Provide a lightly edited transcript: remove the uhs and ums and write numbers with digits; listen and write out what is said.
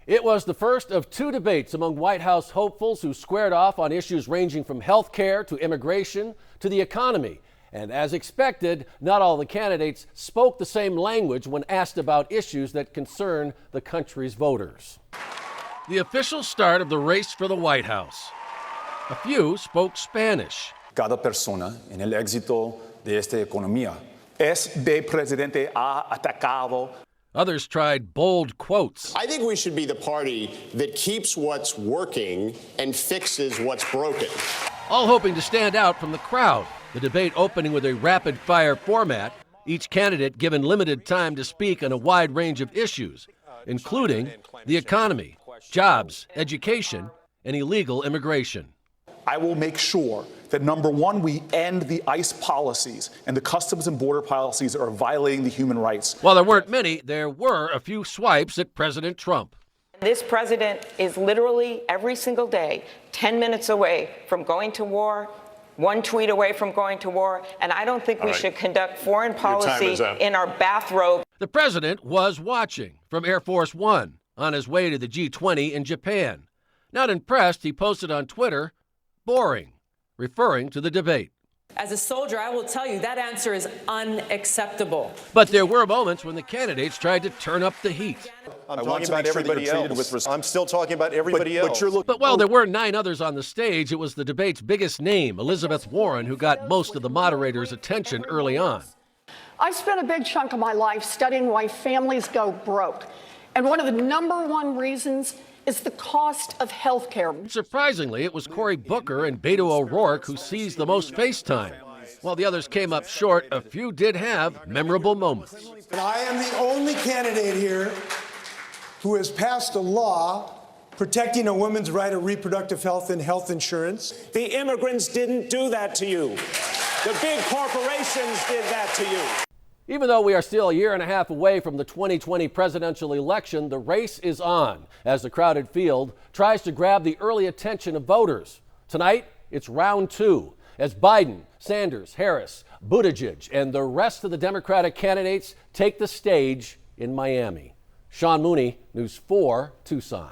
It was the first of two debates among White House hopefuls who squared off on issues ranging from health care to immigration to the economy. And as expected, not all the candidates spoke the same language when asked about issues that concern the country's voters. The official start of the race for the White House. A few spoke Spanish. Cada persona en el éxito de esta economía es de presidente ha atacado. Others tried bold quotes. I think we should be the party that keeps what's working and fixes what's broken. All hoping to stand out from the crowd. The debate opening with a rapid-fire format, each candidate given limited time to speak on a wide range of issues, including the economy, jobs, education, and illegal immigration. I will make sure that, number one, we end the ICE policies and the customs and border policies that are violating the human rights. While there weren't many, there were a few swipes at President Trump. This president is literally every single day 10 minutes away from going to war, one tweet away from going to war, and I don't think we should conduct foreign policy in our bathrobe. The president was watching from Air Force One on his way to the G20 in Japan. Not impressed, he posted on Twitter, "Boring," referring to the debate. As a soldier, I will tell you that answer is unacceptable. But there were moments when the candidates tried to turn up the heat. I'm talking about everybody else. I'm still talking about everybody else. But while there were 9 others on the stage, it was the debate's biggest name, Elizabeth Warren, who got most of the moderators' attention early on. I spent a big chunk of my life studying why families go broke. And one of the number one reasons is the cost of health care. Surprisingly, it was Cory Booker and Beto O'Rourke who seized the most face time. While the others came up short, a few did have memorable moments. And I am the only candidate here who has passed a law protecting a woman's right of reproductive health and health insurance. The immigrants didn't do that to you. The big corporations did that to you. Even though we are still a year and a half away from the 2020 presidential election, the race is on as the crowded field tries to grab the early attention of voters. Tonight, it's round 2 as Biden, Sanders, Harris, Buttigieg, and the rest of the Democratic candidates take the stage in Miami. Sean Mooney, News 4, Tucson.